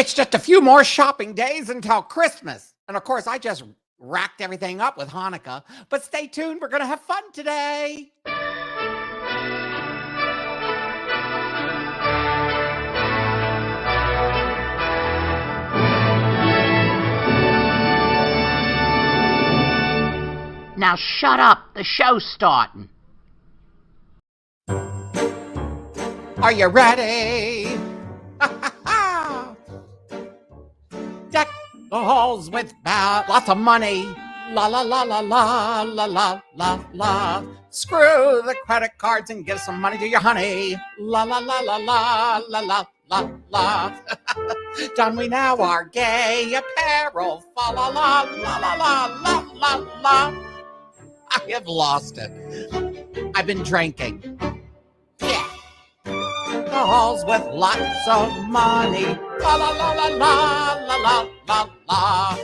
It's just a few more shopping days until Christmas. And of course, I just racked everything up with Hanukkah. But stay tuned. We're going to have fun today. Now shut up. The show's starting. Are you ready? Deck the halls with lots of money. La la la la la la la la la. Screw the credit cards and give some money to your honey. La la la la la la la la la. Don, we now are gay apparel. Fa la la la la la la la la. I have lost it. I've been drinking. Yeah. The halls with lots of money. La la la la la la la la la.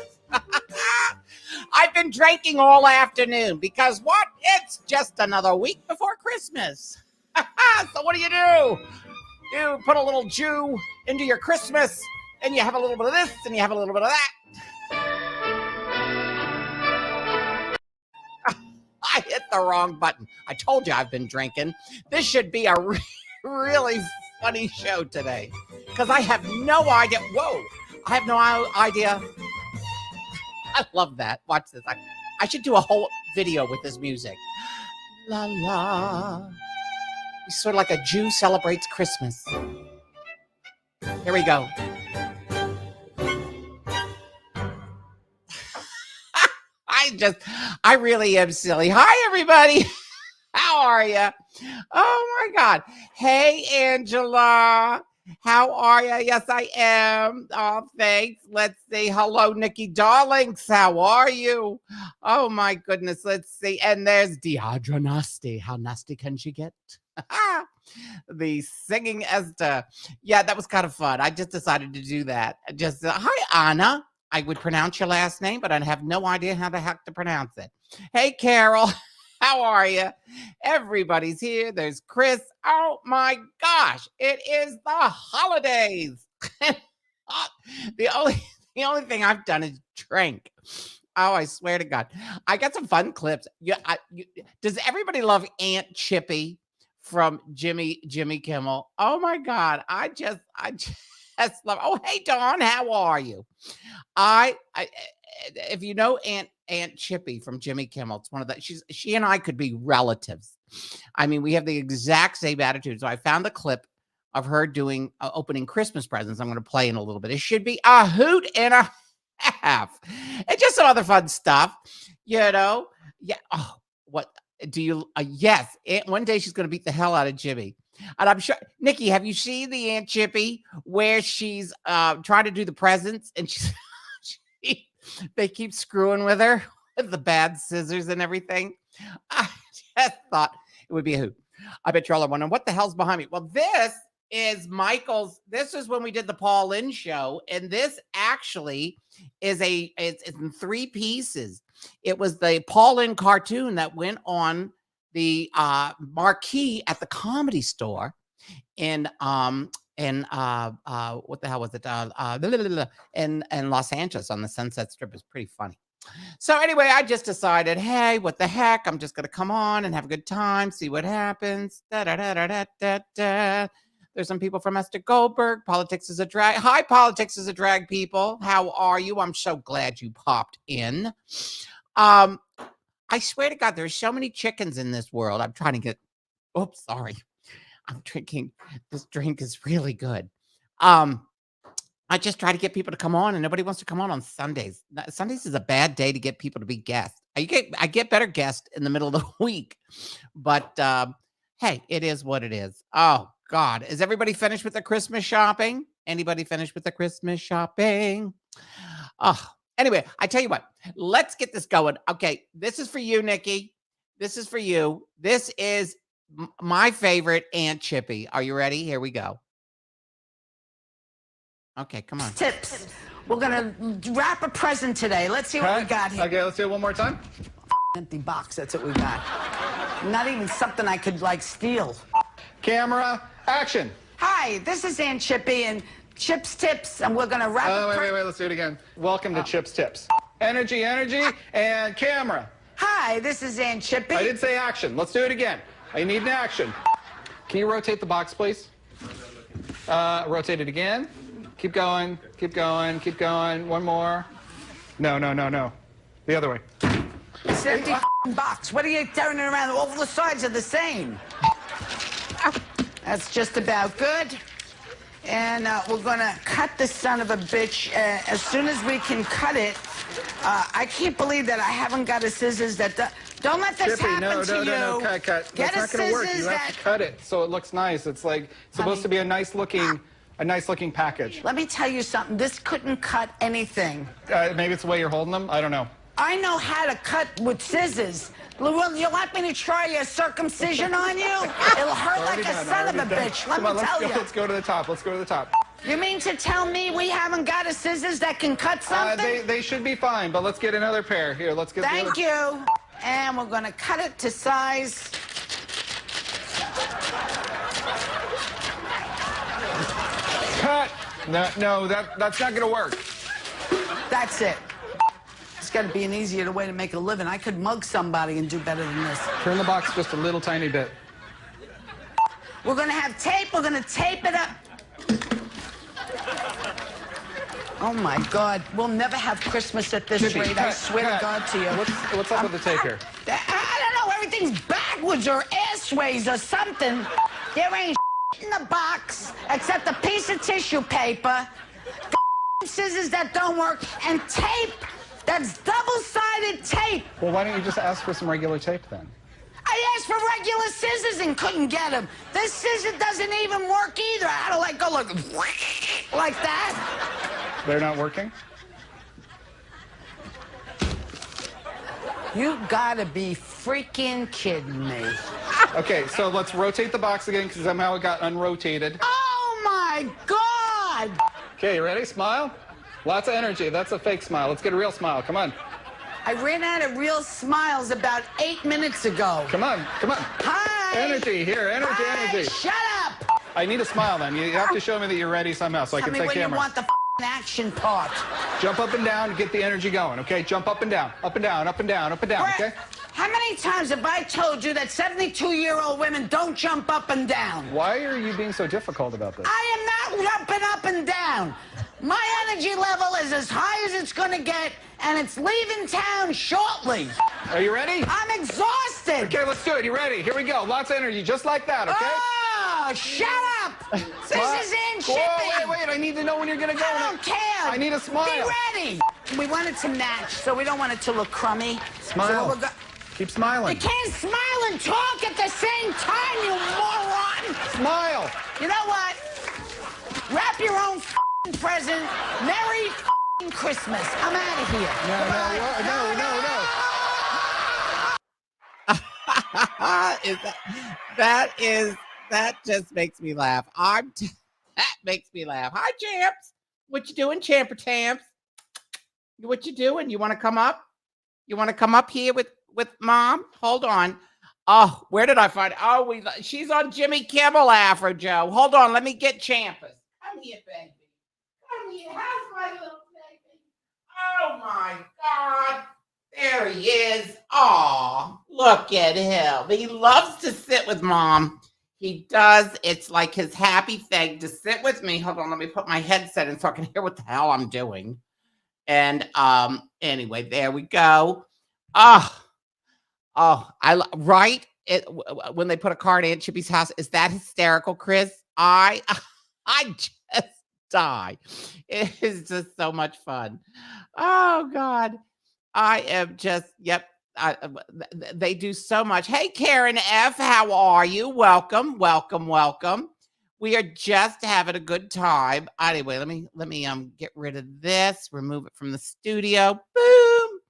I've been drinking all afternoon because what? It's just another week before Christmas. So what do? You put a little Jew into your Christmas, and you have a little bit of this, and you have a little bit of that. I hit the wrong button. I told you I've been drinking. This should be a really funny show today because I have no idea. Whoa, I have no idea. I love that. Watch this. I should do a whole video with this music. La la. It's sort of like a Jew celebrates Christmas. Here we go. I really am silly. Hi, everybody. How are you? Oh, my God. Hey, Angela. How are you? Yes, I am. Oh, thanks. Let's see. Hello, Nikki Darlings. How are you? Oh, my goodness. Let's see. And there's Deidre Nasty. How nasty can she get? The singing Esther. Yeah, that was kind of fun. I just decided to do that. Hi, Anna. I would pronounce your last name, but I have no idea how the heck to pronounce it. Hey, Carol. How are you? Everybody's here. There's Chris. Oh, my gosh. It is the holidays. The only thing I've done is drink. Oh, I swear to God. I got some fun clips. Does everybody love Aunt Chippy from Jimmy Kimmel? Oh, my God. I just love. Oh, hey, Dawn. How are you? If you know Aunt Chippy from Jimmy Kimmel, it's one of the. She and I could be relatives. I mean, we have the exact same attitude. So I found the clip of her doing opening Christmas presents. I'm going to play in a little bit. It should be a hoot and a half, and just some other fun stuff. Yeah. Oh, what do you? Yes. One day she's going to beat the hell out of Jimmy. And I'm sure, Nikki, have you seen the Aunt Chippy where she's trying to do the presents and they keep screwing with her with the bad scissors and everything? I just thought it would be a hoot. I bet you're all wondering what the hell's behind me. Well, this is Michael's. This is when we did the Paul Lynde show, and this actually is it's in 3 pieces. It was the Paul Lynde cartoon that went on the marquee at the Comedy Store in what the hell was it? In Los Angeles on the Sunset Strip. Is pretty funny. So anyway, I just decided, hey, what the heck? I'm just gonna come on and have a good time, see what happens. There's some people from Ester Goldberg. Politics is a drag. Hi, Politics is a drag people. How are you? I'm so glad you popped in. I swear to God, there's so many chickens in this world. I'm trying to get. Oops, sorry. I'm drinking. This drink is really good. I just try to get people to come on, and nobody wants to come on Sundays. Sundays is a bad day to get people to be guests. I get better guests in the middle of the week, but hey, it is what it is. Oh God, is everybody finished with their Christmas shopping? Anybody finished with their Christmas shopping? Oh. Anyway, I tell you what, let's get this going. Okay, this is for you, Nikki. This is for you. This is my favorite Aunt Chippy. Are you ready? Here we go. Okay, come on. Tips. We're going to wrap a present today. Let's see what we got here. Okay, let's do it one more time. Empty box, that's what we got. Not even something I could, steal. Camera, action. Hi, this is Aunt Chippy, and Chips Tips, and we're gonna wrap it. Wait, let's do it again. Welcome to Chips Tips. Energy, and camera. Hi, this is Aunt Chippy. I did say action. Let's do it again. I need an action. Can you rotate the box, please? Rotate it again. Keep going. One more. No. The other way. It's an empty box. What are you turning around? All the sides are the same. That's just about good. And we're going to cut the son of a bitch as soon as we can cut it. I can't believe that I haven't got a scissors that... Don't let this Chippy, happen to you. No, cut. Get That's not going to work. You have to cut it so it looks nice. It's like supposed to be a nice looking package. Let me tell you something. This couldn't cut anything. Maybe it's the way you're holding them. I don't know. I know how to cut with scissors. Will you like me to try a circumcision on you? It'll hurt like a son of a bitch. Let me tell you. Let's go to the top. You mean to tell me we haven't got a scissors that can cut something? They should be fine, but let's get another pair. Here, let's get Thank you. And we're going to cut it to size. Cut! No, that's not going to work. That's it. It's got to be an easier way to make a living. I could mug somebody and do better than this. Turn the box just a little tiny bit. We're going to have tape. We're going to tape it up. Oh, my God. We'll never have Christmas at this Chippy, rate. I swear to God to you. What's up with the tape here? I don't know. Everything's backwards or assways or something. There ain't in the box except a piece of tissue paper, scissors that don't work, and tape that's double-sided tape. Well, why don't you just ask for some regular tape then? I asked for regular scissors and couldn't get them. This scissor doesn't even work either. I had to go like that. They're not working? You gotta be freaking kidding me. Okay, so let's rotate the box again because somehow it got unrotated. Oh my God! Okay, you ready? Smile. Lots of energy. That's a fake smile. Let's get a real smile. Come on. I ran out of real smiles about 8 minutes ago. Come on. Hi! Energy here. Energy. Shut up! I need a smile then. You have to show me that you're ready somehow so I can take Tell me when camera. you want the action part. Jump up and down to get the energy going, okay? Jump up and down, okay? How many times have I told you that 72-year-old women don't jump up and down? Why are you being so difficult about this? I am not jumping up and down. My energy level is as high as it's going to get, and it's leaving town shortly. Are you ready? I'm exhausted. Okay, let's do it. You ready? Here we go. Lots of energy, just like that, okay? Oh, shut up. This is in shipping. Whoa, wait. I need to know when you're going to go. I don't care. I need a smile. Be ready. We want it to match, so we don't want it to look crummy. Smile. So Keep smiling. you can't smile and talk at the same time, you moron. Smile. You know what? Wrap your own present. Merry Christmas. I'm out of here. No. That just makes me laugh. That makes me laugh. Hi, champs. What you doing, champer tamps? What you doing? You want to come up? You want to come up here with mom? Hold on. Oh, where did I find? Oh, she's on Jimmy Kimmel, Afro Joe. Hold on, let me get Champus. Come here, baby. Come here. How's my little baby? Oh my God. There he is. Oh, look at him. He loves to sit with mom. He does. It's like his happy thing to sit with me. Hold on, let me put my headset in so I can hear what the hell I'm doing. And anyway, there we go. Right. When they put a card in Chippy's house, is that hysterical, Chris? I just die. It is just so much fun. Oh God, I am just they do so much. Hey, Karen F, how are you? Welcome. We are just having a good time. Anyway, let me get rid of this, remove it from the studio. Boom.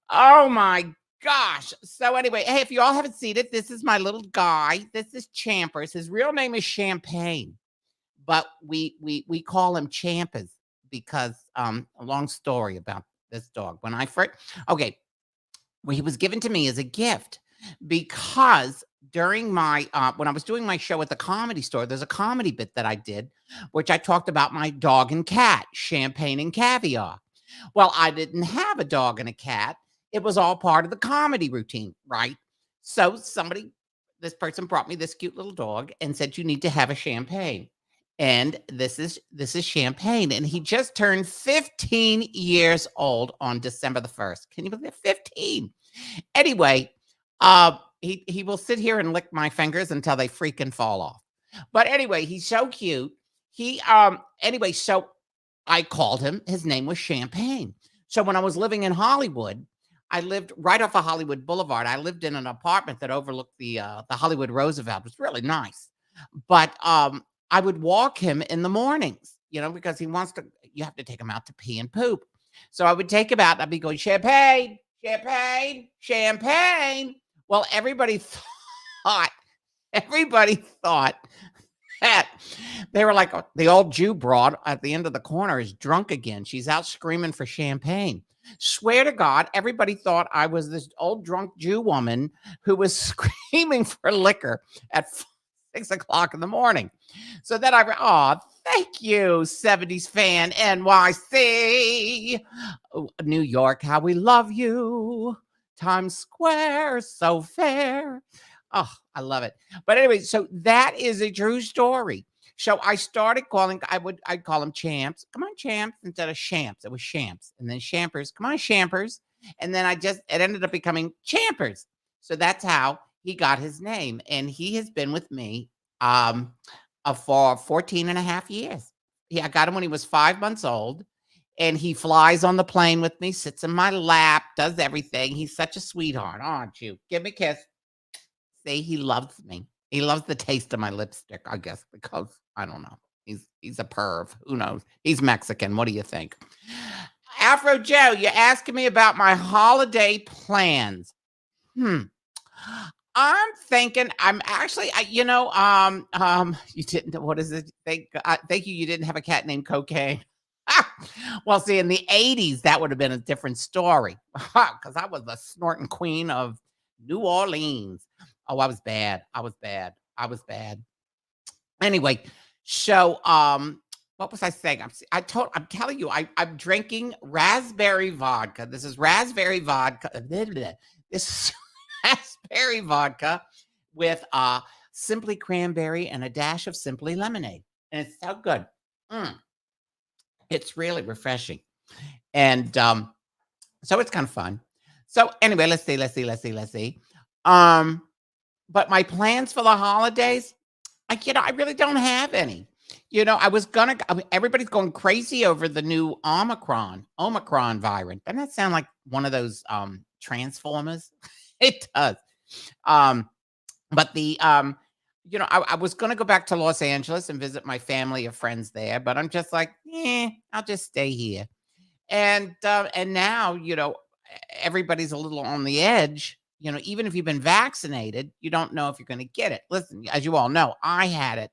Oh my gosh. So anyway, hey, if you all haven't seen it, this is my little guy. This is Champers. His real name is Champagne, but we call him Champers because a long story about this dog. When I first he was given to me as a gift because during my when I was doing my show at the Comedy Store, there's a comedy bit that I did, which I talked about my dog and cat, champagne and caviar. Well, I didn't have a dog and a cat. It was all part of the comedy routine, right? So this person brought me this cute little dog and said, you need to have a champagne. And this is champagne. And he just turned 15 years old on December the 1st. Can you believe it? 15. Anyway, he will sit here and lick my fingers until they freaking fall off. But anyway, he's so cute. Anyway, so I called him. His name was Champagne. So when I was living in Hollywood, I lived right off of Hollywood Boulevard. I lived in an apartment that overlooked the Hollywood Roosevelt. It was really nice. But I would walk him in the mornings, because you have to take him out to pee and poop. So I would take him out and I'd be going, champagne, champagne, champagne. Well, everybody thought that they were like, the old Jew broad at the end of the corner is drunk again. She's out screaming for champagne. Swear to God, everybody thought I was this old drunk Jew woman who was screaming for liquor at 6 o'clock in the morning. So then thank you, 70s fan NYC. New York, how we love you. Times Square, so fair. Oh, I love it. But anyway, so that is a true story. So I started calling, I'd call them champs. Come on, champs, instead of champs. It was champs. And then champers. Come on, champers. And then it ended up becoming champers. So that's how he got his name. And he has been with me for 14 and a half years. I got him when he was 5 months old. And he flies on the plane with me, sits in my lap, does everything. He's such a sweetheart, aren't you? Give me a kiss. See, he loves me. He loves the taste of my lipstick, I guess, because I don't know. He's a perv. Who knows? He's Mexican. What do you think? Afro Joe, you're asking me about my holiday plans. I'm thinking. I'm actually. You didn't. What is it? Thank you. You didn't have a cat named Cocaine. Well, see, in the 80s, that would have been a different story because I was the snorting queen of New Orleans. Oh, I was bad. Anyway, so what was I saying? I'm telling you, I'm drinking raspberry vodka. This is raspberry vodka. This is raspberry vodka with Simply Cranberry and a dash of Simply Lemonade. And it's so good. It's really refreshing. And so it's kind of fun. So anyway, let's see. But my plans for the holidays, I really don't have any. Everybody's going crazy over the new Omicron variant. Doesn't that sound like one of those Transformers? It does. But I was going to go back to Los Angeles and visit my family or friends there, but I'm just like, I'll just stay here. And now, everybody's a little on the edge. Even if you've been vaccinated, you don't know if you're going to get it. Listen, as you all know, I had it.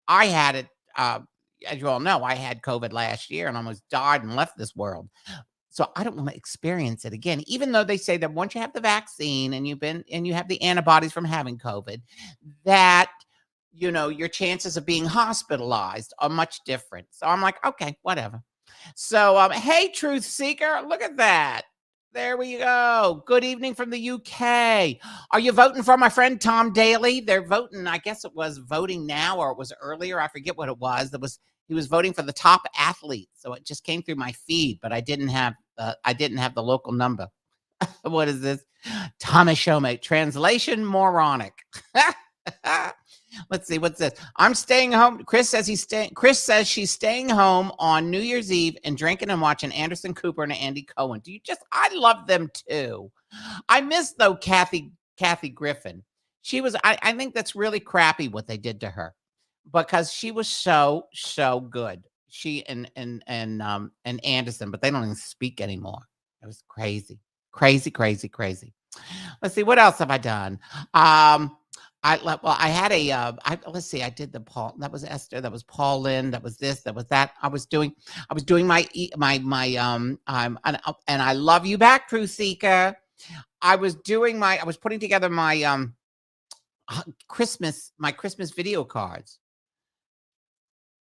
As you all know, I had COVID last year and almost died and left this world. So I don't want to experience it again, even though they say that once you have the vaccine and you have the antibodies from having COVID, that, your chances of being hospitalized are much different. So I'm like, okay, whatever. So, hey, Truth Seeker, look at that. There we go. Good evening from the UK. Are you voting for my friend Tom Daly? They're voting. I guess it was voting now or it was earlier. I forget what it was. He was voting for the top athlete. So it just came through my feed, but I didn't have the local number. What is this? Thomas Showmate. Translation moronic. Let's see. What's this? I'm staying home. Chris says she's staying home on New Year's Eve and drinking and watching Anderson Cooper and Andy Cohen. I love them too. I miss though Kathy Griffin. She was, I think that's really crappy what they did to her because she was so good. She and Anderson, but they don't even speak anymore. It was crazy. Let's see. What else have I done? I did the Paul. That was Esther. That was Paul Lynn. That was this. That was that. I was doing my and I love you back, True Seeker. I was putting together my Christmas video cards.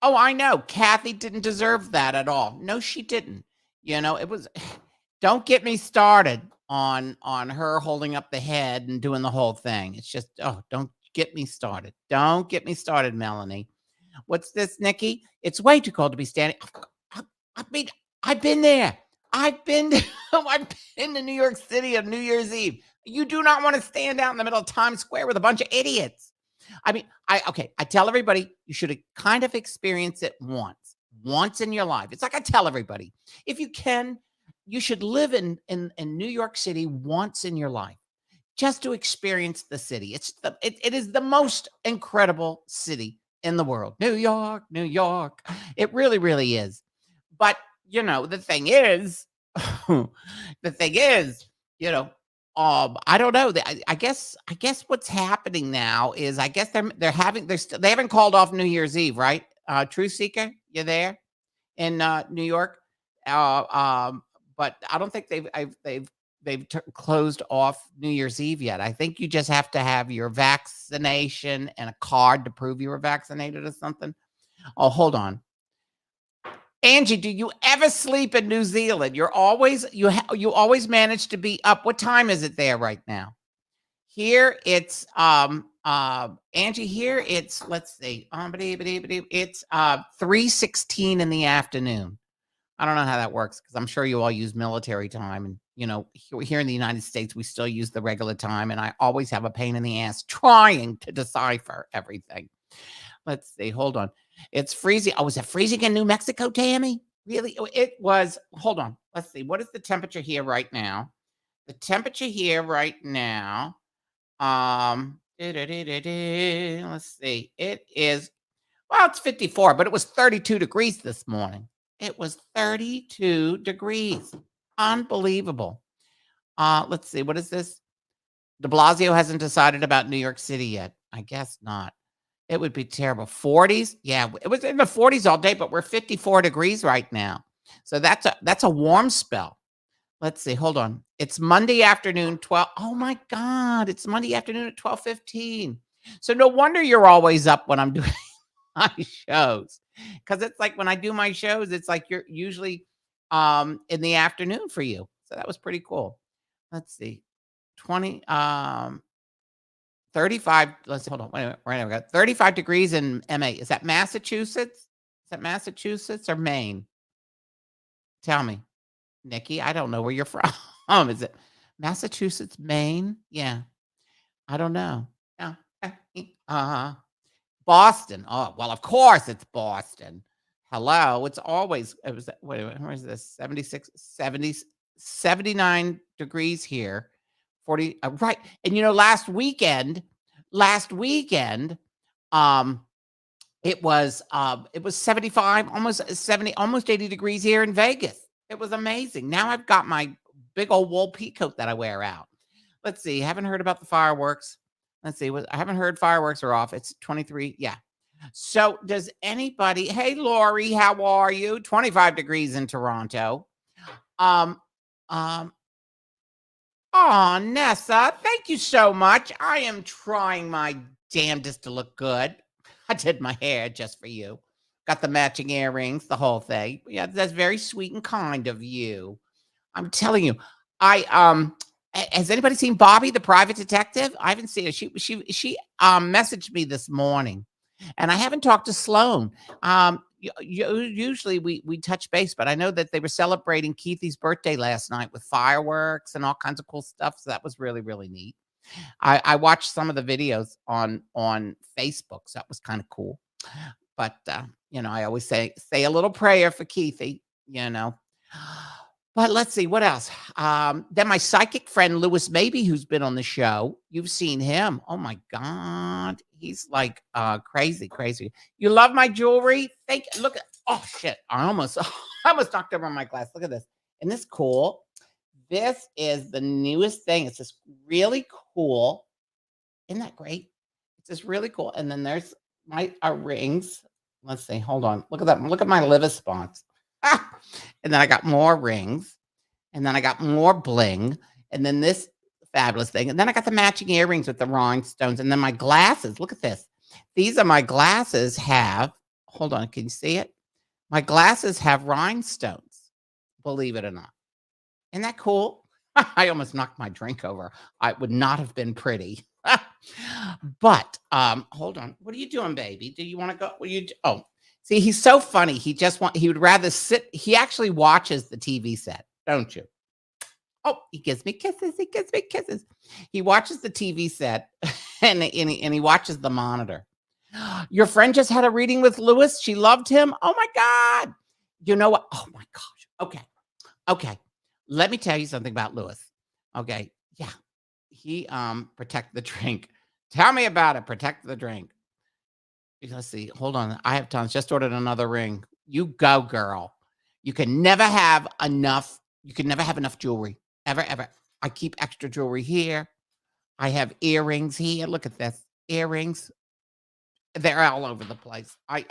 Oh, I know. Kathy didn't deserve that at all. No, she didn't. It was. Don't get me started on her holding up the head and doing the whole thing. It's just, don't get me started. Don't get me started, Melanie. What's this, Nikki? It's way too cold to be standing. I've been there. I've been to New York City on New Year's Eve. You do not want to stand out in the middle of Times Square with a bunch of idiots. I mean, I tell everybody you should kind of experience it once in your life. It's like I tell everybody, if you can, you should live in New York City once in your life, just to experience the city. It is the most incredible city in the world. New York. It really, really is. But the thing is, I don't know. I guess what's happening now is I guess they haven't called off New Year's Eve, right? Truth Seeker, you there in New York? But I don't think they've closed off New Year's Eve yet. I think you just have to have your vaccination and a card to prove you were vaccinated or something. Oh, hold on. Angie, do you ever sleep in New Zealand? You always manage to be up. What time is it there right now? Here it's Angie, here it's, let's see. It's 3:16 in the afternoon. I don't know how that works because I'm sure you all use military time, and here in the United States we still use the regular time, and I always have a pain in the ass trying to decipher everything. Let's see. Hold on. It's freezing. Oh, was it freezing in New Mexico, Tammy? Really? Oh, it was. Hold on. Let's see. What is the temperature here right now? The temperature here right now. Let's see. It is. Well, it's 54, but it was 32 degrees this morning. It was 32 degrees. Unbelievable. Let's see. What is this? De Blasio hasn't decided about New York City yet. I guess not. It would be terrible. 40s? Yeah, it was in the 40s all day, but we're 54 degrees right now. So that's a warm spell. Let's see. Hold on. It's Monday afternoon, 12. Oh my God. It's Monday afternoon at 12:15. So no wonder you're always up when I'm doing my shows. Because it's like when I do my shows, it's like you're usually in the afternoon for you. So that was pretty cool. Let's see. 35. Let's hold on. Wait a minute. Right now we got 35 degrees in MA. Is that Massachusetts? Is that Massachusetts or Maine? Tell me, Nikki. I don't know where you're from. Is it Massachusetts, Maine? Yeah. I don't know. Yeah. Boston. Oh, well, of course it's Boston. Hello. It's always, it was, wait a minute, where is this? 76, 70, 79 degrees here. 40, right. And last weekend, it was 75, almost 70, almost 80 degrees here in Vegas. It was amazing. Now I've got my big old wool peacoat that I wear out. Let's see. Haven't heard about the fireworks. Let's see. I haven't heard fireworks are off. It's 23. Yeah. So does anybody, hey, Lori, how are you? 25 degrees in Toronto. Oh, Nessa, thank you so much. I am trying my damnedest to look good. I did my hair just for you. Got the matching earrings, the whole thing. Yeah, that's very sweet and kind of you. I'm telling you, has anybody seen Bobby, the private detective? I haven't seen her. She messaged me this morning, and I haven't talked to Sloan. Usually we touch base, but I know that they were celebrating Keithy's birthday last night with fireworks and all kinds of cool stuff. So that was really, really neat. I watched some of the videos on Facebook, so that was kind of cool. But I always say a little prayer for Keithy, But let's see what else. Then my psychic friend Louis Maybe, who's been on the show. You've seen him. Oh my God, he's like crazy. You love my jewelry? Look at. Oh shit! I almost knocked over my glass. Look at this. Isn't this cool? This is the newest thing. It's just really cool. Isn't that great? It's just really cool. And then there's my rings. Let's see. Hold on. Look at that. Look at my liver spots. And then I got more rings, and then I got more bling, and then this fabulous thing. And then I got the matching earrings with the rhinestones. And then my glasses. Look at this. These are my glasses hold on, can you see it? My glasses have rhinestones, believe it or not. Isn't that cool? I almost knocked my drink over. It would not have been pretty. But hold on. What are you doing, baby? Do you want to go? See, he's so funny. He would rather sit. He actually watches the TV set, don't you? Oh, he gives me kisses. He gives me kisses. He watches the TV set and he watches the monitor. Your friend just had a reading with Lewis. She loved him. Oh my God. You know what? Oh my gosh. Okay. Let me tell you something about Lewis. Okay. Yeah. He protect the drink. Tell me about it. Protect the drink. Let's see. Hold on. I have tons. Just ordered another ring. You go, girl. You can never have enough. You can never have enough jewelry. Ever. I keep extra jewelry here. I have earrings here. Look at this. Earrings. They're all over the place. I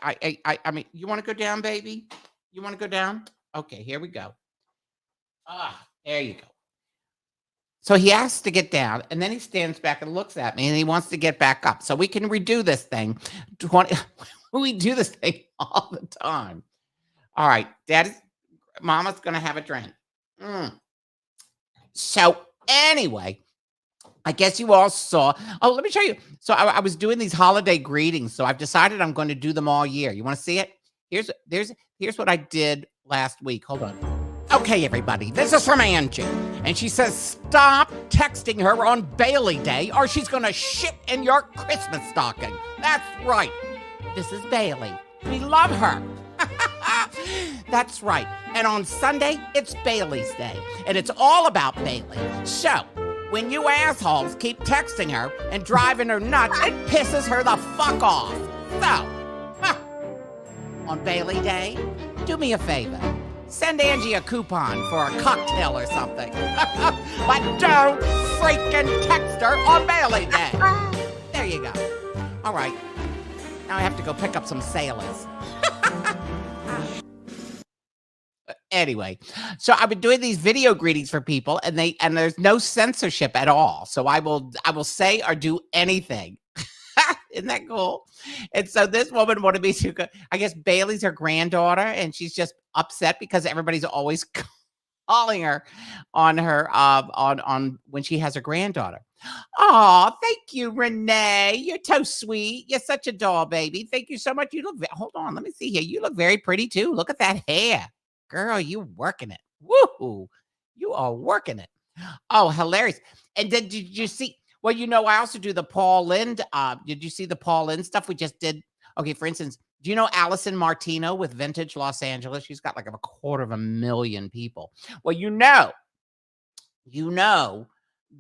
mean, you want to go down, baby? You want to go down? Okay, here we go. There you go. So he asks to get down, and then he stands back and looks at me, and he wants to get back up. So we can redo this thing. We do this thing all the time. All right, Mama's going to have a drink. So anyway, I guess you all saw. Oh, let me show you. So I was doing these holiday greetings. So I've decided I'm going to do them all year. You want to see it? Here's what I did last week. Hold on. Okay, everybody, this is from Angie. And she says, stop texting her on Bailey Day or she's going to shit in your Christmas stocking. That's right. This is Bailey. We love her. That's right. And on Sunday, it's Bailey's Day. And it's all about Bailey. So, when you assholes keep texting her and driving her nuts, it pisses her the fuck off. So, on Bailey Day, do me a favor. Send Angie a coupon for a cocktail or something. But don't freaking text her on Bailey Day. There you go. All right. Now I have to go pick up some sailors. Anyway, so I've been doing these video greetings for people, and there's no censorship at all. So I will say or do anything. Isn't that cool? And so this woman wanted me to, I guess Bailey's her granddaughter, and she's just upset because everybody's always calling her on when she has her granddaughter. Oh, thank you, Renee. You're so sweet. You're such a doll, baby. Thank you so much. You look, hold on, let me see here. You look very pretty too. Look at that hair. Girl, you working it. Woo! You are working it. Oh, hilarious. And then did you see? Well, you know, I also do the Paul Lynde. Did you see the Paul Lynde stuff we just did? Okay, for instance, do you know Allison Martino with Vintage Los Angeles? She's got like 250,000 people. Well, you know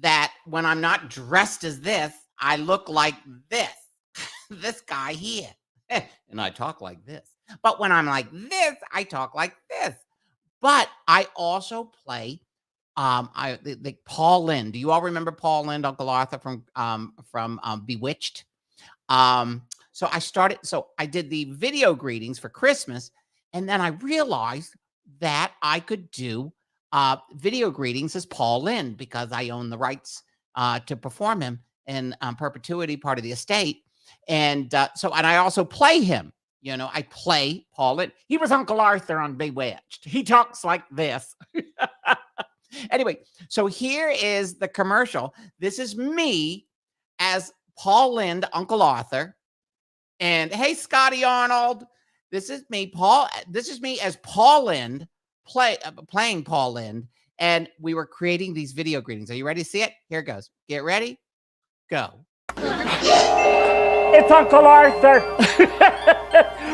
that when I'm not dressed as this, I look like this. This guy here. And I talk like this. But when I'm like this, I talk like this. But I also play the Paul Lynde. Do you all remember Paul Lynde, Uncle Arthur from Bewitched? So I did the video greetings for Christmas, and then I realized that I could do video greetings as Paul Lynde because I own the rights to perform him in perpetuity, part of the estate. And I also play him. You know, I play Paul Lynde. He was Uncle Arthur on Bewitched. He talks like this. Anyway, so here is the commercial. This is me as Paul Lynde, Uncle Arthur. And hey, Scotty Arnold, this is me, Paul. This is me as Paul Lynde, playing Paul Lynde. And we were creating these video greetings. Are you ready to see it? Here it goes. Get ready. Go. It's Uncle Arthur.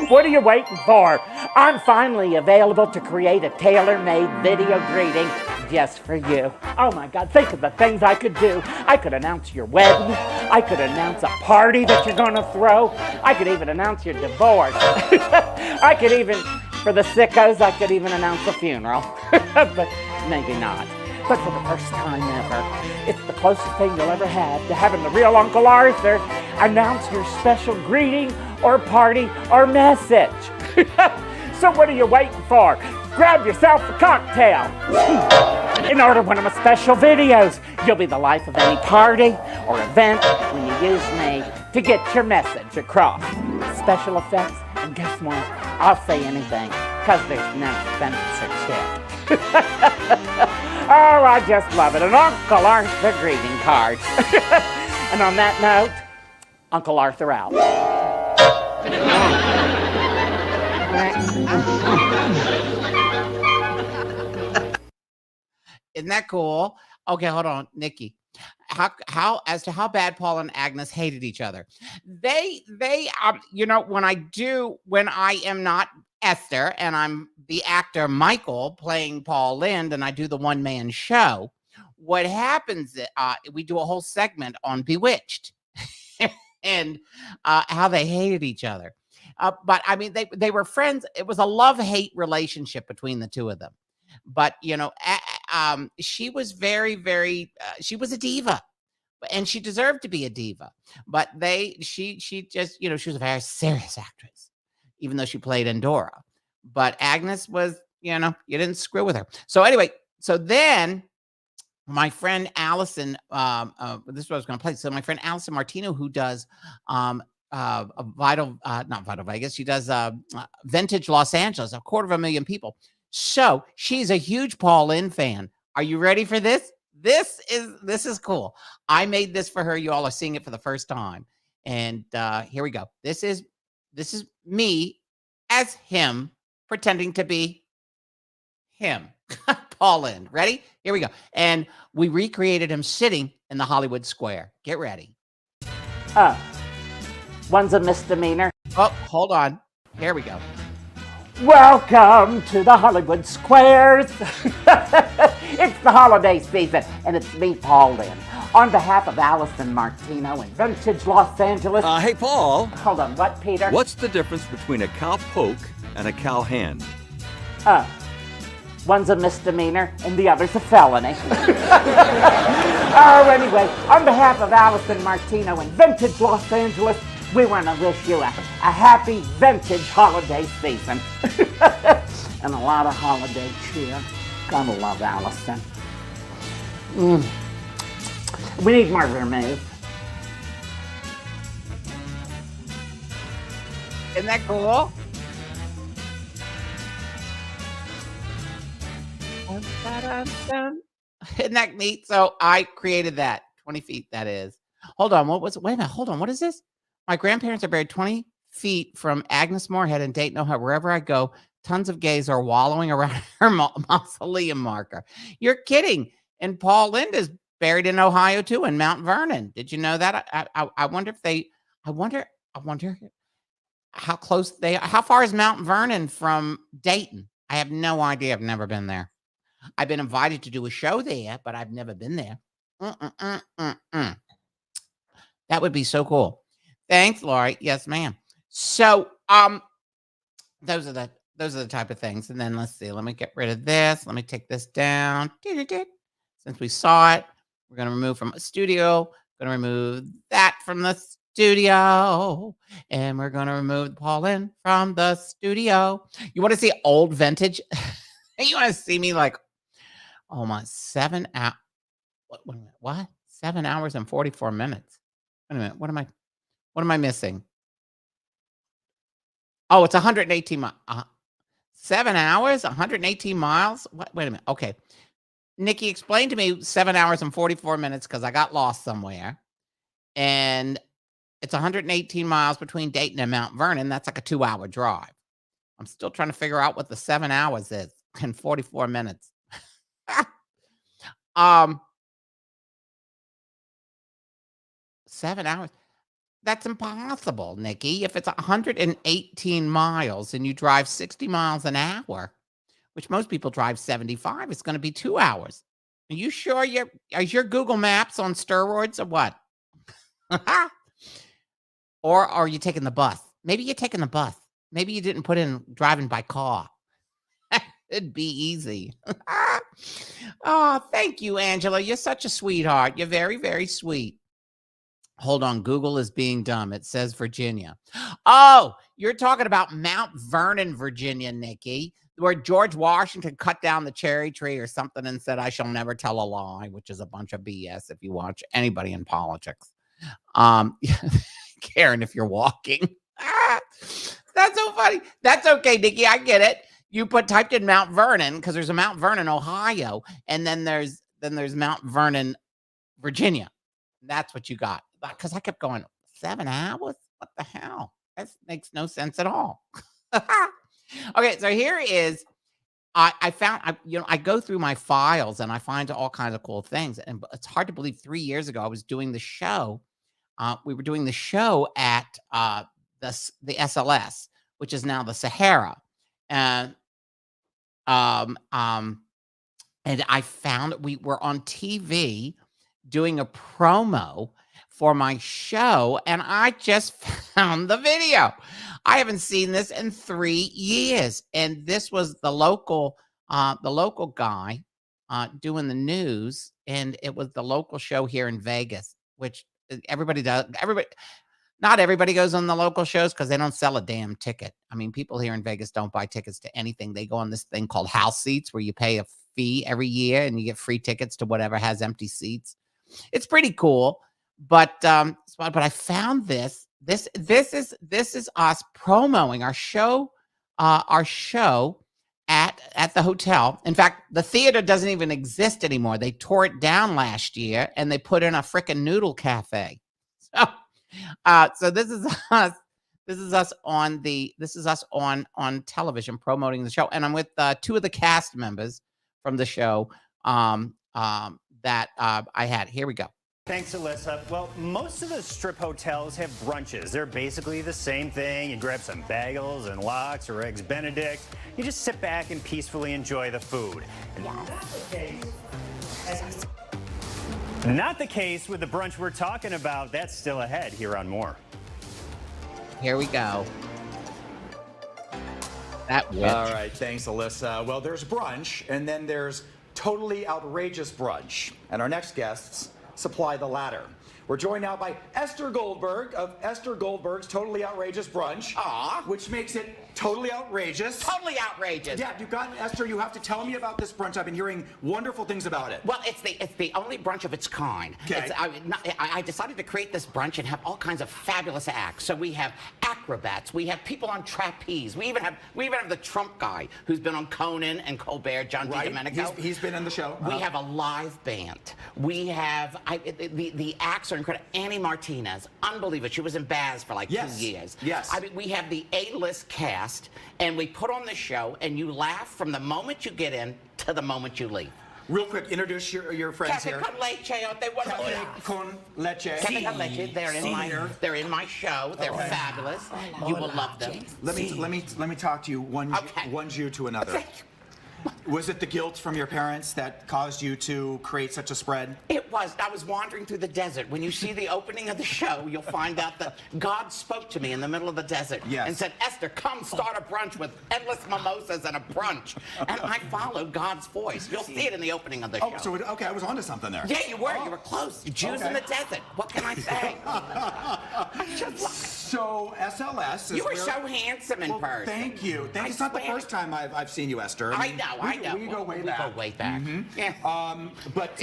What are you waiting for? I'm finally available to create a tailor-made video greeting just for you. Oh my God, think of the things I could do. I could announce your wedding. I could announce a party that you're gonna throw. I could even announce your divorce. I could even, for the sickos, I could even announce a funeral. But maybe not. But for the first time ever, it's the closest thing you'll ever have to having the real Uncle Arthur announce your special greeting or party or message. So what are you waiting for? Grab yourself a cocktail. In order one of my special videos, you'll be the life of any party or event when you use me to get your message across. Special effects, and guess what? I'll say anything, because there's no censorship. Oh, I just love it. And Uncle Arthur greeting cards. And on that note, Uncle Arthur out. Isn't that cool? Okay, hold on, Nikki. How as to how bad Paul and Agnes hated each other. They when I am not Esther and I'm the actor Michael playing Paul Lynde and I do the one-man show, what happens we do a whole segment on Bewitched and how they hated each other. But I mean they were friends. It was a love-hate relationship between the two of them. But she was very, very. She was a diva, and she deserved to be a diva. But she just, she was a very serious actress, even though she played Endora. But Agnes was, you didn't screw with her. So anyway, so then my friend Allison, this is what I was going to play. So my friend Allison Martino, who does not Vital Vegas, she does Vintage Los Angeles, 250,000 people. So she's a huge Paul Lynde fan. Are you ready for this? This is cool. I made this for her. You all are seeing it for the first time. And here we go. This is me as him pretending to be him. Paul Lynde. Ready? Here we go. And we recreated him sitting in the Hollywood Square. Get ready. One's a misdemeanor. Oh, hold on. Here we go. Welcome to the Hollywood Squares. It's the holiday season, and it's me, Paul Lynde. On behalf of Allison Martino in Vintage Los Angeles. Hey, Paul. Hold on, what, Peter? What's the difference between a cow poke and a cow hand? One's a misdemeanor, and the other's a felony. Oh, anyway, on behalf of Allison Martino in Vintage Los Angeles, we want to wish you a happy vintage holiday season. And a lot of holiday cheer. Gotta love Allison. We need more vermouth. Isn't that cool? Isn't that neat? So I created that. 20 feet, that is. Hold on. Wait a minute. Hold on. What is this? My grandparents are buried 20 feet from Agnes Moorehead in Dayton, Ohio. Wherever I go, tons of gays are wallowing around her mausoleum marker. You're kidding. And Paul Lynde is buried in Ohio, too, in Mount Vernon. Did you know that? I wonder if they, I wonder how close they are. How far is Mount Vernon from Dayton? I have no idea. I've never been there. I've been invited to do a show there, but I've never been there. That would be so cool. Thanks, Lori. Yes, ma'am. So, those are the type of things. And then let's see. Let me get rid of this. Let me take this down. Since we saw it, we're going to remove from a studio. Going to remove that from the studio, and we're going to remove Paul Lynde from the studio. You want to see old vintage? You want to see me like, oh my, 7 hours? What? 7 hours and 44 minutes. Wait a minute. What am I missing? Oh, it's 118 miles. 7 hours, 118 miles. What? Wait a minute. Okay. Nikki, explain to me 7 hours and 44 minutes because I got lost somewhere. And it's 118 miles between Dayton and Mount Vernon. That's like a 2-hour drive. I'm still trying to figure out what the 7 hours is in 44 minutes. 7 hours. That's impossible, Nikki. If it's 118 miles and you drive 60 miles an hour, which most people drive 75, it's going to be 2 hours. Are you sure is your Google Maps on steroids or what? Or are you taking the bus? Maybe you're taking the bus. Maybe you didn't put in driving by car. It'd be easy. Oh, thank you, Angela. You're such a sweetheart. You're very, very sweet. Hold on, Google is being dumb. It says Virginia. Oh, you're talking about Mount Vernon, Virginia, Nikki, where George Washington cut down the cherry tree or something and said, "I shall never tell a lie," which is a bunch of BS if you watch anybody in politics. Karen, if you're walking. That's so funny. That's okay, Nikki. I get it. You typed in Mount Vernon because there's a Mount Vernon, Ohio, and then there's Mount Vernon, Virginia. That's what you got. Because I kept going, 7 hours? What the hell? That makes no sense at all. Okay, so here is, I found, I go through my files and I find all kinds of cool things. And it's hard to believe 3 years ago I was doing the show. We were doing the show at the SLS, which is now the Sahara. And I found we were on TV doing a promo for my show, and I just found the video. I haven't seen this in 3 years, and this was the local guy doing the news, and it was the local show here in Vegas, which everybody does. Not everybody goes on the local shows because they don't sell a damn ticket. I mean, people here in Vegas don't buy tickets to anything. They go on this thing called house seats where you pay a fee every year and you get free tickets to whatever has empty seats. It's pretty cool. But I found this. This is us promoting our show at the hotel. In fact, the theater doesn't even exist anymore. They tore it down last year and they put in a frickin' noodle cafe. So this is us. This is us on television promoting the show, and I'm with 2 of the cast members from the show that I had. Here we go. Thanks, Alyssa. Well, most of the strip hotels have brunches. They're basically the same thing. You grab some bagels and lox or eggs Benedict. You just sit back and peacefully enjoy the food. Not the case with the brunch we're talking about. That's still ahead here on More. Here we go. That witch. All right, thanks, Alyssa. Well, there's brunch, and then there's totally outrageous brunch. And our next guests supply the latter. We're joined now by Ester Goldberg of Ester Goldberg's Totally Outrageous Brunch. Which makes it totally outrageous. Totally outrageous. Yeah, Esther, you have to tell me about this brunch. I've been hearing wonderful things about it. Well, it's the only brunch of its kind. Okay. I decided to create this brunch and have all kinds of fabulous acts. So we have acrobats, we have people on trapeze, we even have the Trump guy who's been on Conan and Colbert, John DiDomenico. He's been in the show. We have a live band. We have the acts are incredible. Annie Martinez, unbelievable. She was in Baz for like 2 years. Yes. I mean, we have the A-list cast, and we put on the show, and you laugh from the moment you get in to the moment you leave. Real quick, introduce your friends Cafe here. con leche, aren't they wonderful? Cafe con leche. Cafe con leche. They're in my show. They're fabulous. You will love them. Let me talk to you one Jew to another. Was it the guilt from your parents that caused you to create such a spread? It was. I was wandering through the desert. When you see the opening of the show, you'll find out that God spoke to me in the middle of the desert and said, Esther, come start a brunch with endless mimosas and a brunch. And I followed God's voice. You'll see it in the opening of the show. So I was onto something there. Yeah, you were. You were close. Jews in the desert. What can I say? So SLS is You were so handsome in person. Thank you. It's not the first time I've seen you, Esther. I know. We go way back. We go way back. Mm-hmm. Yeah. But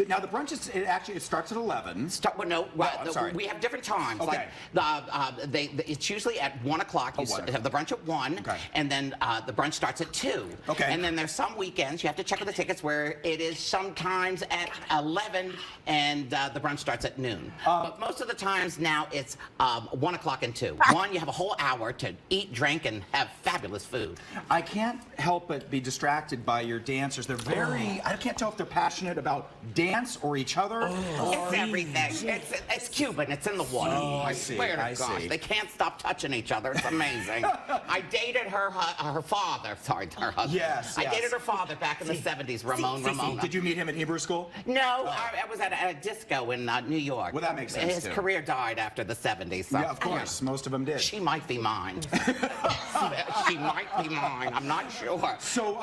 now the brunch it starts at 11. Sorry. We have different times. Okay. Like it's usually at 1 o'clock. You have the brunch at 1, and then the brunch starts at 2. Okay. And then there's some weekends you have to check with the tickets where it is sometimes at 11, and the brunch starts at noon. But most of the times now it's 1 o'clock and 2. 1, you have a whole hour to eat, drink, and have fabulous food. I can't help but be distracted by your dancers. They're very, I can't tell if they're passionate about dance or each other. It's everything. It's Cuban. It's in the water. Oh, I see. Swear to gosh, they can't stop touching each other. It's amazing. I dated her father. Sorry, her husband. Yes. I dated her father back in the 70s, Ramona. Did you meet him at Hebrew school? No, I was at a disco in New York. Well, that makes sense, His too. career died after the 70s. So. Yeah, of course. course, most of them did. She might be mine. She might be mine. I'm not sure. So,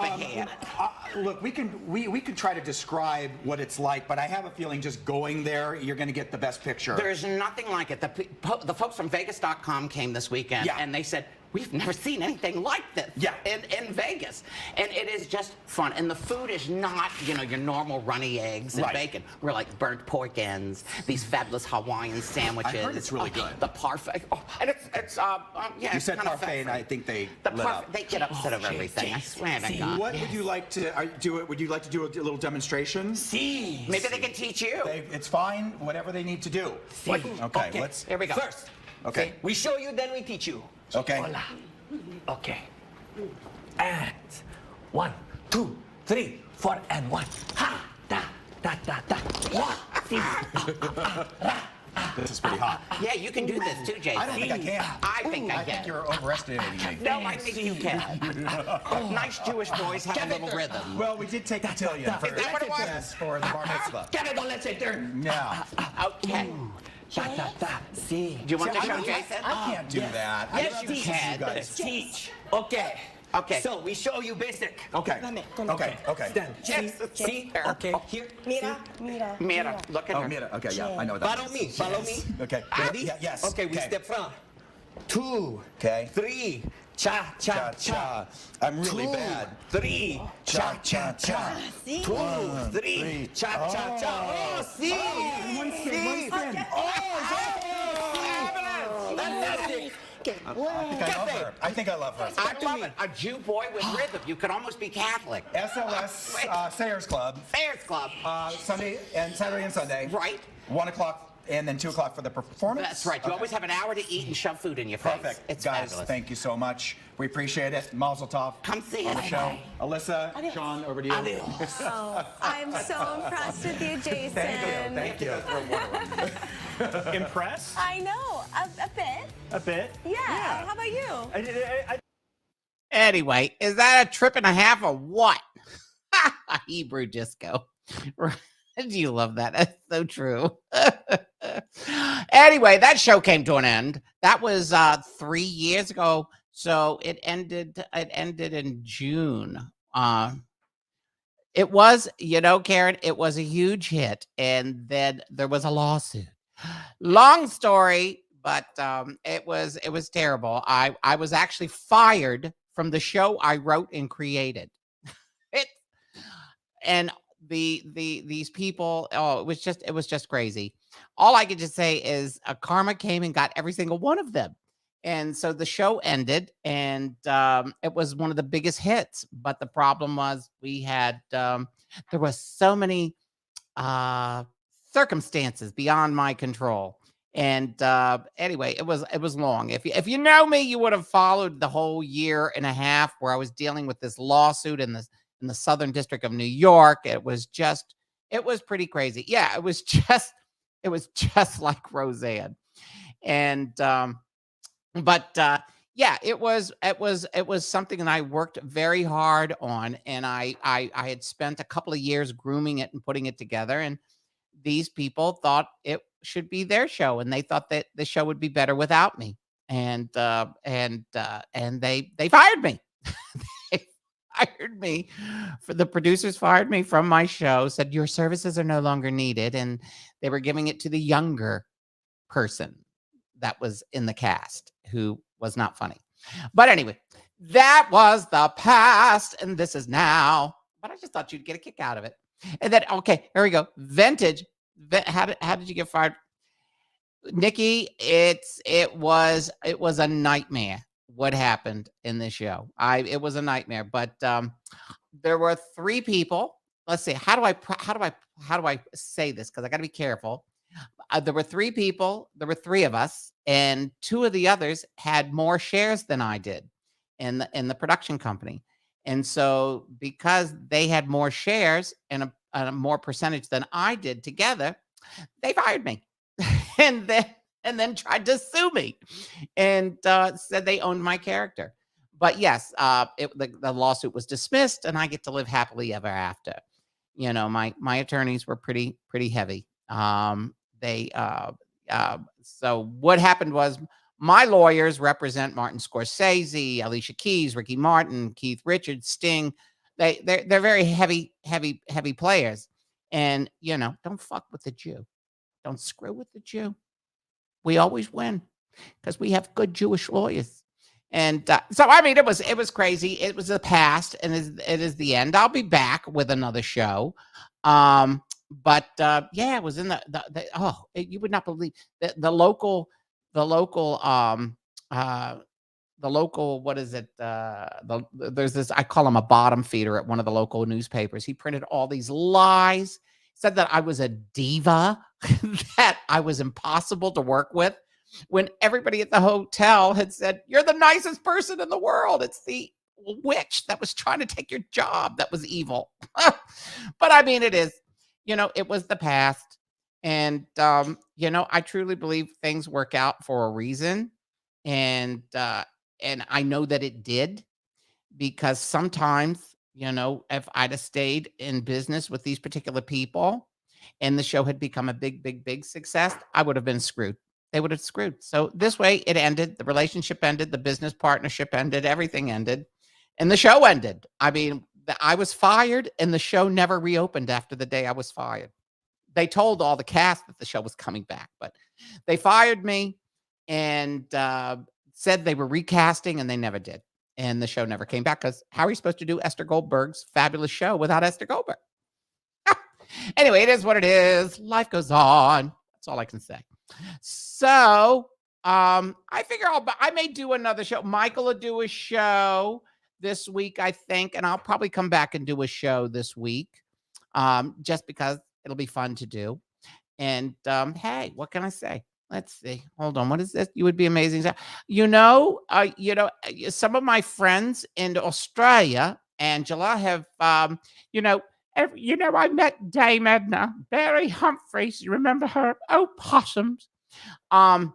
look, we can try to describe what it's like, but I have a feeling just going there, you're going to get the best picture. There's nothing like it. The folks from Vegas.com came this weekend, and they said, we've never seen anything like this in Vegas. And it is just fun. And the food is not, you know, your normal runny eggs and bacon. We're like burnt pork ends, these fabulous Hawaiian sandwiches. I heard it's really good. The parfait. And it's yeah. You said parfait, and I think they lit up. They get upset of everything. I swear to God. What would you like to do? Would you like to do a little demonstration? Maybe they can teach you. It's fine. Whatever they need to do. Okay. Let's. Here we go. First, okay. we show you, then we teach you. Okay. Hola. Okay. And 1, 2, 3, 4, and 1. Ha! Da, da, da, da. 1, 2, This is pretty hot. Yeah, you can do this too, Jason. I don't think I can. I think I I think can. you're overestimating me. No, I think you can. Nice Jewish boys have a little rhythm. Well, we did take cotillion for Is that what it was? yes, for the bar mitzvah. Get it on, let's say there. Yeah. Okay. Da, da, da. See. Do you want to show Jason? I can't do that. Yes, I'd rather you see can. guys. Teach. Okay. Okay. So we show you basic. Okay. Okay. Stand. Yes. See? Okay. Here. Mira, look at Oh, her. mira. Okay. Yeah, I know that. Follow me. Follow me. Okay. Ready? Yeah, yes. Okay, we step from 2, Okay. 3, cha, cha, Cha cha. cha. I'm really 2, bad. 3, Cha cha cha. 2, 3, cha, cha, cha. Oh, see. One spin. Fantastic. I think I love her. I love it. A Jew boy with rhythm. You could almost be Catholic. SLS Sayers Club. Sayers Club. Saturday and Sunday. Right. 1 o'clock and then 2 o'clock for the performance. That's right. You always have an hour to eat and shove food in your face. Perfect. It's Guys, fabulous. thank you so much. We appreciate it. Mazel tov. Come see on us. the show. Alyssa, Sean, over to you. Oh, I'm so impressed with you, Jason. Thank you. Impressed? I know, a bit. A bit? Yeah. How about you? Anyway, is that a trip and a half or what? Hebrew disco. Do you love that? That's so true. Anyway, that show came to an end. That was 3 years ago. So it ended in June. It was, you know, Karen, it was a huge hit. And then there was a lawsuit. Long story, but it was terrible. I was actually fired from the show I wrote and created. And these people, it was just crazy. All I could just say is karma came and got every single one of them. And so the show ended, and it was one of the biggest hits. But the problem was we had there was so many circumstances beyond my control. And anyway, it was long. If you know me, you would have followed the whole year and a half where I was dealing with this lawsuit in the Southern District of New York. It was pretty crazy. Yeah, it was just like Roseanne. And yeah, it was something that I worked very hard on, and I had spent a couple of years grooming it and putting it together. And these people thought it should be their show, and they thought that the show would be better without me. And they fired me. They fired me. The producers fired me from my show, said your services are no longer needed, and they were giving it to the younger person that was in the cast who was not funny. But anyway, that was the past, and this is now. But I just thought you'd get a kick out of it. And then, okay, here we go. Vintage. How did you get fired, Nikki? It was a nightmare. What happened in this show? It was a nightmare. But there were 3 people. Let's see. How do I say this? Because I got to be careful. There were 3 people. There were 3 of us, and 2 of the others had more shares than I did in the production company. And so because they had more shares and a more percentage than I did together, they fired me and then tried to sue me and said they owned my character. But yes, the lawsuit was dismissed, and I get to live happily ever after. You know, my attorneys were pretty heavy. So what happened was My lawyers represent Martin Scorsese, Alicia Keys, Ricky Martin, Keith Richards, Sting. They're very heavy players. And, don't fuck with the Jew. Don't screw with the Jew. We always win because we have good Jewish lawyers. And so, I mean, it was crazy. It was the past, and it is the end. I'll be back with another show. But yeah, it was in you would not believe the local, what is it? There's this, I call him a bottom feeder at one of the local newspapers. He printed all these lies, said that I was a diva, that I was impossible to work with, when everybody at the hotel had said, you're the nicest person in the world. It's the witch that was trying to take your job that was evil. But I mean, it is, it was the past. And, I truly believe things work out for a reason. And I know that it did, because sometimes, if I'd have stayed in business with these particular people and the show had become a big, big, big success, I would have been screwed. They would have screwed. So this way it ended. The relationship ended. The business partnership ended. Everything ended. And the show ended. I mean, I was fired and the show never reopened after the day I was fired. They told all the cast that the show was coming back, but they fired me and said they were recasting, and they never did. And the show never came back, because how are you supposed to do Ester Goldberg's fabulous show without Ester Goldberg? Anyway, it is what it is. Life goes on. That's all I can say. So I figure I may do another show. Michael will do a show this week, I think, and I'll probably come back and do a show this week, just because it'll be fun to do. And hey, what can I say? Let's see. Hold on. What is this? You would be amazing. Some of my friends in Australia, Angela, have, I met Dame Edna, Barry Humphries. You remember her? Oh, possums. I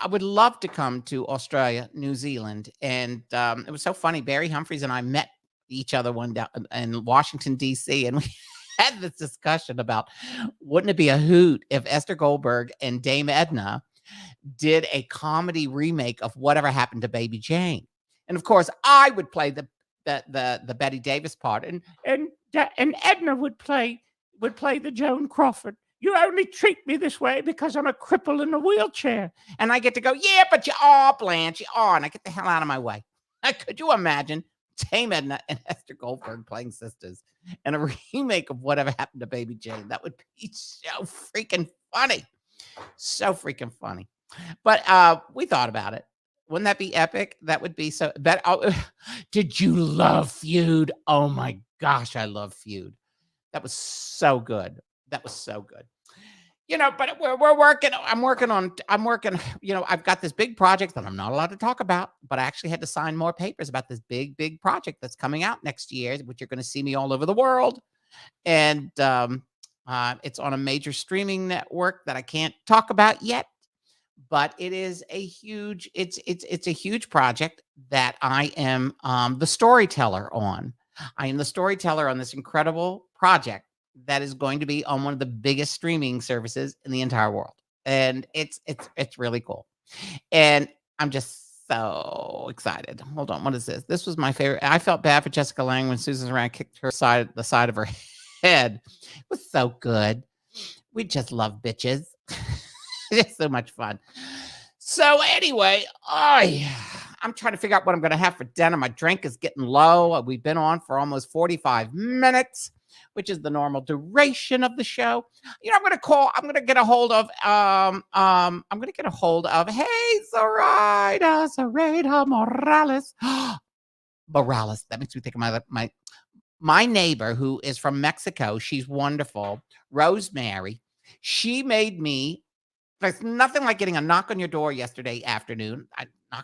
would love to come to Australia, New Zealand. And it was so funny. Barry Humphries and I met each other one down in Washington, D.C., and we had this discussion about, wouldn't it be a hoot if Ester Goldberg and Dame Edna did a comedy remake of Whatever Happened to Baby Jane? And of course, I would play the Betty Davis part, and Edna would play the Joan Crawford. You only treat me this way because I'm a cripple in a wheelchair. And I get to go, yeah, but you are, Blanche, you are. And I get the hell out of my way. Could you imagine Dame Edna and Ester Goldberg playing sisters in a remake of Whatever Happened to Baby Jane? That would be so freaking funny. So freaking funny. But we thought about it. Wouldn't that be epic? That would be so. Did you love Feud? Oh my gosh, I love Feud. That was so good. That was so good. But we're working. I'm working. I've got this big project that I'm not allowed to talk about, but I actually had to sign more papers about this big, big project that's coming out next year, which you're going to see me all over the world. And it's on a major streaming network that I can't talk about yet, but it is a huge, it's a huge project that I am the storyteller on. I am the storyteller on this incredible project that is going to be on one of the biggest streaming services in the entire world. And it's really cool. And I'm just so excited. Hold on. What is this? This was my favorite. I felt bad for Jessica Lange when Susan Sarandon kicked the side of her head. It was so good. We just love bitches. It's so much fun. So anyway, I'm trying to figure out what I'm going to have for dinner. My drink is getting low. We've been on for almost 45 minutes, which is the normal duration of the show. I'm going to get a hold of, hey, Zoraida Morales. Morales. That makes me think of my neighbor who is from Mexico. She's wonderful. Rosemary. She made me, there's nothing like getting a knock on your door yesterday afternoon.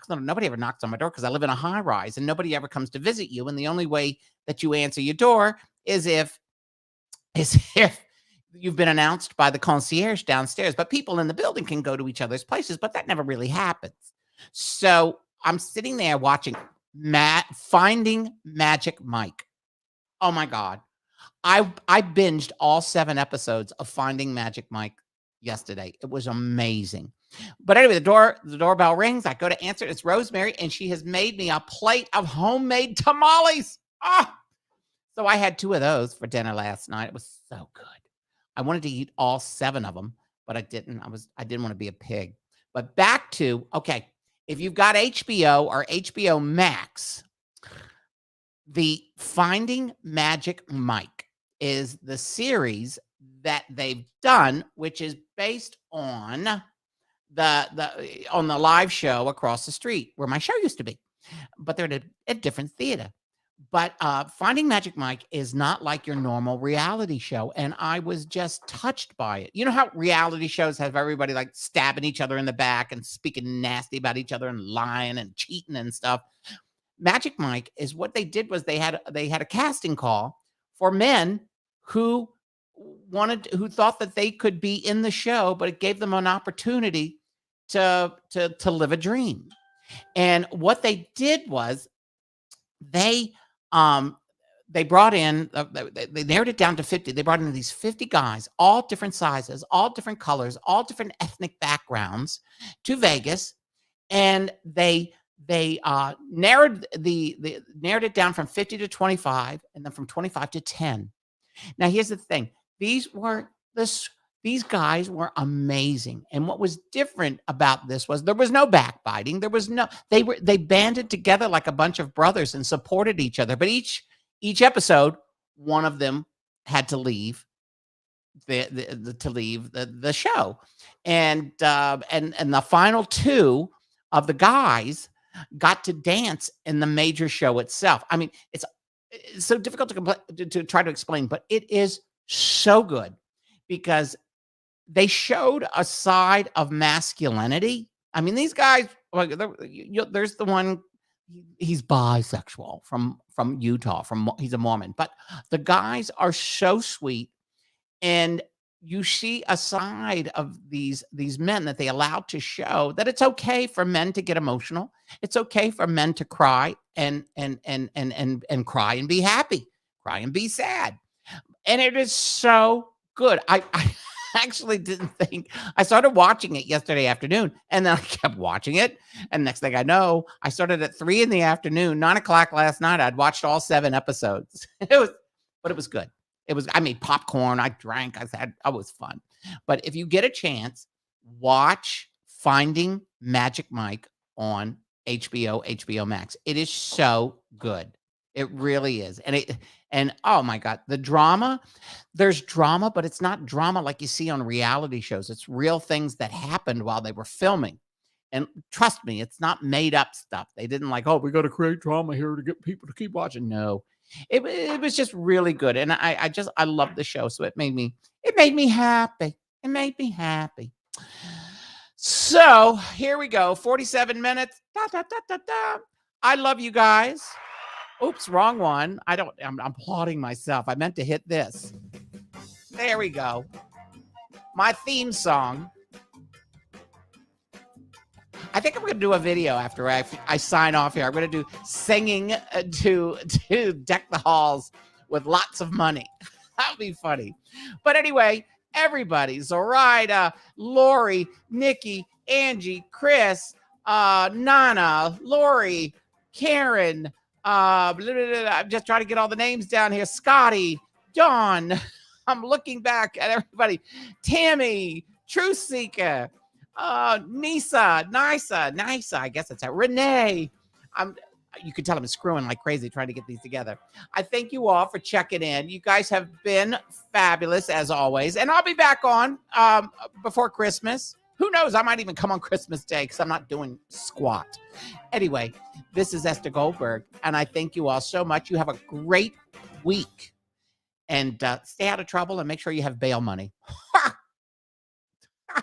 Nobody ever knocks on my door because I live in a high rise and nobody ever comes to visit you. And the only way that you answer your door is if you've been announced by the concierge downstairs. But people in the building can go to each other's places, but that never really happens. So I'm sitting there watching Finding Magic Mike. Oh my God. I binged all 7 episodes of Finding Magic Mike yesterday. It was amazing. But anyway, the doorbell rings. I go to answer. It's Rosemary, and she has made me a plate of homemade tamales. So I had 2 of those for dinner last night. It was so good. I wanted to eat all 7 of them, but I didn't. I didn't want to be a pig. But back to, okay, if you've got HBO or HBO Max, the Finding Magic Mike is the series that they've done, which is based on the live show across the street where my show used to be, but they're at a different theater. But Finding Magic Mike is not like your normal reality show, and I was just touched by it. You know how reality shows have everybody like stabbing each other in the back and speaking nasty about each other and lying and cheating and stuff? Magic Mike is what they did was they had a casting call for men who thought that they could be in the show, but it gave them an opportunity to live a dream. And what they did was they brought in, they narrowed it down to 50. They brought in these 50 guys, all different sizes, all different colors, all different ethnic backgrounds to Vegas. And they narrowed it down from 50 to 25 and then from 25 to 10. Now, here's the thing. These guys were amazing. And what was different about this was there was no backbiting. They banded together like a bunch of brothers and supported each other. But each episode, one of them had to leave the show. And the final 2 of the guys got to dance in the major show itself. I mean, it's so difficult to try to explain, but it is so good because they showed a side of masculinity. I mean, these guys, there's the one, he's bisexual from Utah, he's a Mormon, but the guys are so sweet. And you see a side of these men that they allowed to show that it's okay for men to get emotional. It's okay for men to cry and cry and be happy, cry and be sad. And it is so good. I actually didn't think, I started watching it yesterday afternoon and then I kept watching it. And next thing I know, I started at 3 p.m, 9 o'clock last night. I'd watched all 7 episodes. But it was good. I made popcorn. I drank. It was fun. But if you get a chance, watch Finding Magic Mike on HBO Max. It is so good. It really is. And oh my God, the drama, there's drama, but it's not drama like you see on reality shows. It's real things that happened while they were filming. And trust me, it's not made up stuff. They didn't like, oh, we got to create drama here to get people to keep watching. No, it was just really good. And I love the show. So it made me happy. It made me happy. So here we go. 47 minutes. I love you guys. Oops, wrong one. I'm applauding myself. I meant to hit this. There we go. My theme song. I think I'm going to do a video after I sign off here. I'm going to do singing to deck the halls with lots of money. That would be funny. But anyway, everybody, Zoraida, Lori, Nikki, Angie, Chris, Nana, Lori, Karen, I'm just trying to get all the names down here. Scotty, Dawn. I'm looking back at everybody. Tammy, Truth Seeker, Nisa, I guess that's it. Renee. You can tell I'm screwing like crazy trying to get these together. I thank you all for checking in. You guys have been fabulous as always. And I'll be back on before Christmas. Who knows? I might even come on Christmas Day because I'm not doing squat. Anyway, this is Esther Goldberg, and I thank you all so much. You have a great week, and stay out of trouble and make sure you have bail money.